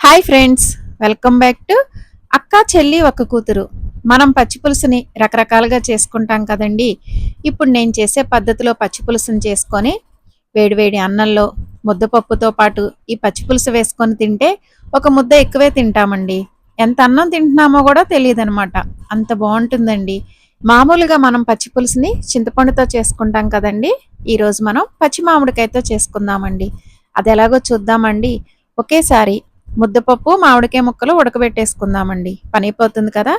Hi friends, welcome back to అక్క చెల్లి ఒక కూతురు. మనం పచ్చి పులుసుని రకరకాలుగా చేసుకుంటాం కదండి. ఇప్పుడు నేను చేసే పద్ధతిలో పచ్చి పులుసుని చేసుకొని వేడివేడి అన్నంలో ముద్దపప్పుతో పాటు ఈ పచ్చి పులుసు వేసుకొని తింటే ఒక ముద్ద ఎక్కువే తింటామండి. ఎంత అన్నం తింటున్నామో కూడా తెలియదు అనమాట. అంత బాగుంటుందండి. మామూలుగా మనం పచ్చి పులుసుని చింతపండుతో చేసుకుంటాం కదండి. ఈరోజు మనం పచ్చి మామిడికాయతో చేసుకుందామండి. అది ఎలాగో చూద్దామండి. ఒకేసారి ముద్దపప్పు మామిడికాయ ముక్కలు ఉడకబెట్టేసుకుందామండి. పని అయిపోతుంది కదా.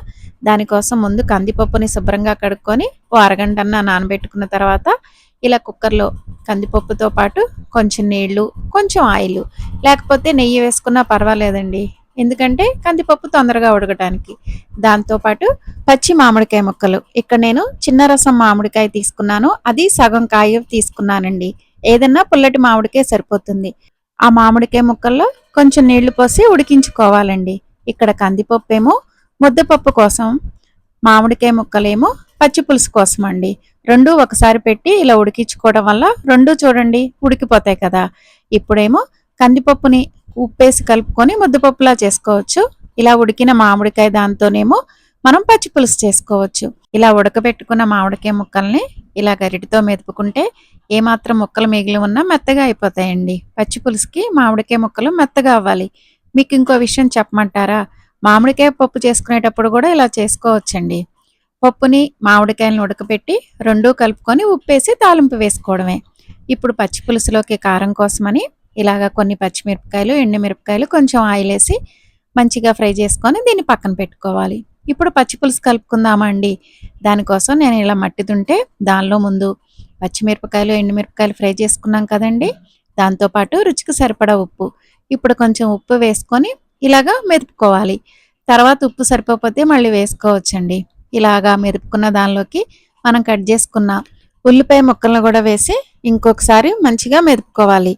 దానికోసం ముందు కందిపప్పుని శుభ్రంగా కడుక్కొని ఓ అరగంటన్న నానబెట్టుకున్న తర్వాత ఇలా కుక్కర్లో కందిపప్పుతో పాటు కొంచెం నీళ్లు, కొంచెం ఆయిల్, లేకపోతే నెయ్యి వేసుకున్నా పర్వాలేదండి. ఎందుకంటే కందిపప్పు తొందరగా ఉడకటానికి. దాంతోపాటు పచ్చి మామిడికాయ ముక్కలు. ఇక్కడ నేను చిన్న రసం మామిడికాయ తీసుకున్నాను. అది సగం కాయ తీసుకున్నానండి. ఏదన్నా పుల్లటి మామిడికాయ సరిపోతుంది. ఆ మామిడికాయ ముక్కల్లో కొంచెం నీళ్లు పోసి ఉడికించుకోవాలండి. ఇక్కడ కందిపప్పు ఏమో ముద్దపప్పు కోసం, మామిడికాయ ముక్కలేమో పచ్చి పులుసు కోసం అండి. రెండు ఒకసారి పెట్టి ఇలా ఉడికించుకోవడం వల్ల రెండు చూడండి ఉడికిపోతాయి కదా. ఇప్పుడేమో కందిపప్పుని ఉప్పేసి కలుపుకొని ముద్దపప్పులా చేసుకోవచ్చు. ఇలా ఉడికిన మామిడికాయ దాంతోనేమో మనం పచ్చి పులుసు చేసుకోవచ్చు. ఇలా ఉడకబెట్టుకున్న మామిడికాయ ముక్కల్ని ఇలా గరిటితో మెదుపుకుంటే ఏమాత్రం ముక్కలు మిగిలి ఉన్నా మెత్తగా అయిపోతాయండి. పచ్చి పులుసుకి మామిడికాయ ముక్కలు మెత్తగా అవ్వాలి. మీకు ఇంకో విషయం చెప్పమంటారా? మామిడికాయ పప్పు చేసుకునేటప్పుడు కూడా ఇలా చేసుకోవచ్చండి. పప్పుని మామిడికాయలను ఉడకపెట్టి రెండూ కలుపుకొని ఉప్పేసి తాలింపు వేసుకోవడమే. ఇప్పుడు పచ్చి పులుసులోకి కారం కోసమని ఇలాగ కొన్ని పచ్చిమిరపకాయలు, ఎండుమిరపకాయలు, కొంచెం ఆయిల్ వేసి మంచిగా ఫ్రై చేసుకొని దీన్ని పక్కన పెట్టుకోవాలి. ఇప్పుడు పచ్చి పులుసు కలుపుకుందామా అండి. దానికోసం నేను ఇలా మట్టిదుంటే దానిలో ముందు పచ్చిమిరపకాయలు, ఎండుమిరపకాయలు ఫ్రై చేసుకున్నాం కదండి. దాంతోపాటు రుచికి సరిపడా ఉప్పు. ఇప్పుడు కొంచెం ఉప్పు వేసుకొని ఇలాగా మెదుపుకోవాలి. తర్వాత ఉప్పు సరిపోతే మళ్ళీ వేసుకోవచ్చండి. ఇలాగా మెదుపుకున్న దానిలోకి మనం కట్ చేసుకున్న ఉల్లిపాయ ముక్కలను కూడా వేసి ఇంకొకసారి మంచిగా మెదుపుకోవాలి.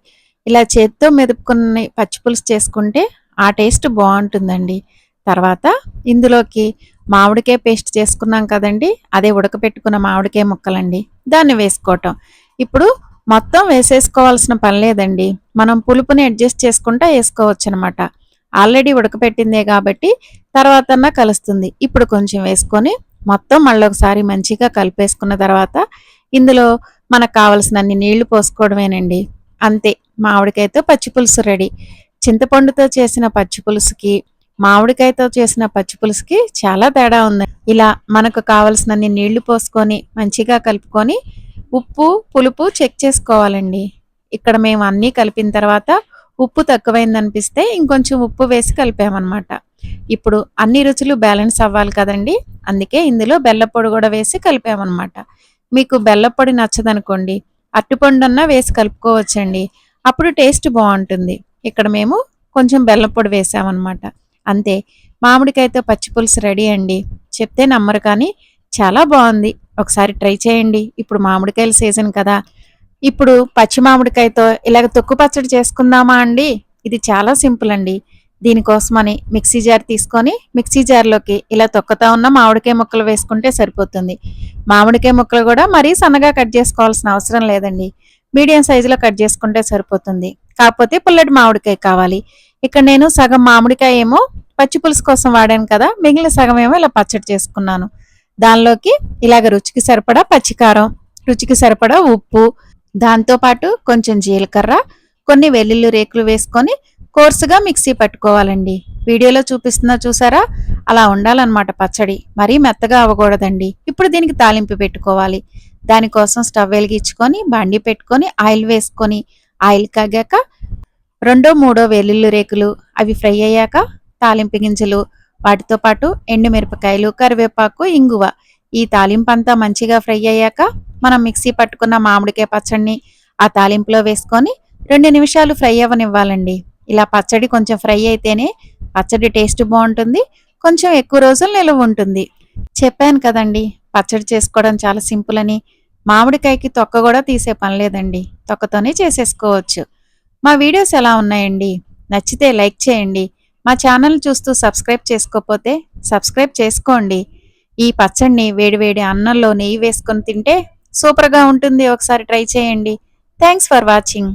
ఇలా చేతితో మెదుపుకున్న పచ్చి పులుసు చేసుకుంటే ఆ టేస్ట్ బాగుంటుందండి. తర్వాత ఇందులోకి మామిడికాయ పేస్ట్ చేసుకున్నాం కదండి. అదే ఉడకపెట్టుకున్న మామిడికాయ ముక్కలండి. దాన్ని వేసుకోవటం. ఇప్పుడు మొత్తం వేసేసుకోవాల్సిన పని లేదండి. మనం పులుపుని అడ్జస్ట్ చేసుకుంటా వేసుకోవచ్చు అనమాట. ఆల్రెడీ ఉడకపెట్టిందే కాబట్టి తర్వాతన్నా కలుస్తుంది. ఇప్పుడు కొంచెం వేసుకొని మొత్తం మళ్ళీ ఒకసారి మంచిగా కలిపేసుకున్న తర్వాత ఇందులో మనకు కావలసినన్ని నీళ్లు పోసుకోవడమేనండి. అంతే, మామిడికాయతో పచ్చి పులుసు రెడీ. చింతపండుతో చేసిన పచ్చి పులుసుకి, మామిడికాయతో చేసిన పచ్చి పులుసుకి చాలా తేడా ఉంది. ఇలా మనకు కావలసినన్ని నీళ్లు పోసుకొని మంచిగా కలుపుకొని ఉప్పు, పులుపు చెక్ చేసుకోవాలండి. ఇక్కడ మేము అన్నీ కలిపిన తర్వాత ఉప్పు తక్కువైందనిపిస్తే ఇంకొంచెం ఉప్పు వేసి కలిపామన్నమాట. ఇప్పుడు అన్ని రుచులు బ్యాలెన్స్ అవ్వాలి కదండి. అందుకే ఇందులో బెల్లపొడి కూడా వేసి కలిపామన్నమాట. మీకు బెల్లపొడి నచ్చదనుకోండి, అరటిపండున్నా వేసి కలుపుకోవచ్చండి. అప్పుడు టేస్ట్ బాగుంటుంది. ఇక్కడ మేము కొంచెం బెల్లపొడి వేసామన్నమాట. అంతే, మామిడికాయతో పచ్చి పులుసు రెడీ అండి. చెప్తే నమ్మరు కానీ చాలా బాగుంది. ఒకసారి ట్రై చేయండి. ఇప్పుడు మామిడికాయల సీజన్ కదా. ఇప్పుడు పచ్చి మామిడికాయతో ఇలాగ తొక్కు పచ్చడి చేసుకుందామా అండి. ఇది చాలా సింపుల్ అండి. దీనికోసమని మిక్సీ జార్ తీసుకొని మిక్సీ జార్లోకి ఇలా తొక్కతా ఉన్న మామిడికాయ ముక్కలు వేసుకుంటే సరిపోతుంది. మామిడికాయ ముక్కలు కూడా మరీ సన్నగా కట్ చేసుకోవాల్సిన అవసరం లేదండి. మీడియం సైజులో కట్ చేసుకుంటే సరిపోతుంది. కాకపోతే పుల్లటి మామిడికాయ కావాలి. ఇక్కడ నేను సగం మామిడికాయ ఏమో పచ్చి పులుసు కోసం వాడాను కదా, మిగిలిన సగం ఏమో ఇలా పచ్చడి చేసుకున్నాను. దానిలోకి ఇలాగ రుచికి సరిపడా పచ్చికారం, రుచికి సరిపడా ఉప్పు, దాంతోపాటు కొంచెం జీలకర్ర, కొన్ని వెల్లుల్లి రేకులు వేసుకొని కోర్సుగా మిక్సీ పట్టుకోవాలండి. వీడియోలో చూపిస్తున్నా చూసారా, అలా ఉండాలన్నమాట పచ్చడి. మరీ మెత్తగా అవ్వకూడదండి. ఇప్పుడు దీనికి తాలింపు పెట్టుకోవాలి. దానికోసం స్టవ్ వెలిగించుకొని బండి పెట్టుకొని ఆయిల్ వేసుకొని ఆయిల్ కాగాక రెండో మూడో వెల్లుల్లి రేకులు అవి ఫ్రై అయ్యాక తాలింపు గింజలు, వాటితో పాటు ఎండుమిరపకాయలు, కరివేపాకు, ఇంగువ, ఈ తాలింపు అంతా మంచిగా ఫ్రై అయ్యాక మనం మిక్సీ పట్టుకున్న మామిడికాయ పచ్చడిని ఆ తాలింపులో వేసుకొని 2 నిమిషాలు ఫ్రై అవ్వనివ్వాలండి. ఇలా పచ్చడి కొంచెం ఫ్రై అయితేనే పచ్చడి టేస్ట్ బాగుంటుంది. కొంచెం ఎక్కువ రోజులు నిలువ ఉంటుంది. చెప్పాను కదండి, పచ్చడి చేసుకోవడం చాలా సింపుల్ అని. మామిడికాయకి తొక్క కూడా తీసే పని లేదండి. తొక్కతోనే చేసేసుకోవచ్చు. మా వీడియోస్ ఎలా ఉన్నాయండి? నచ్చితే లైక్ చేయండి. మా ఛానల్ చూస్తూ సబ్స్క్రైబ్ చేసుకోకపోతే సబ్స్క్రైబ్ చేసుకోండి. ఈ పచ్చడిని వేడివేడి అన్నంలో నెయ్యి వేసుకొని తింటే సూపర్గా ఉంటుంది. ఒకసారి ట్రై చేయండి. Thanks for watching.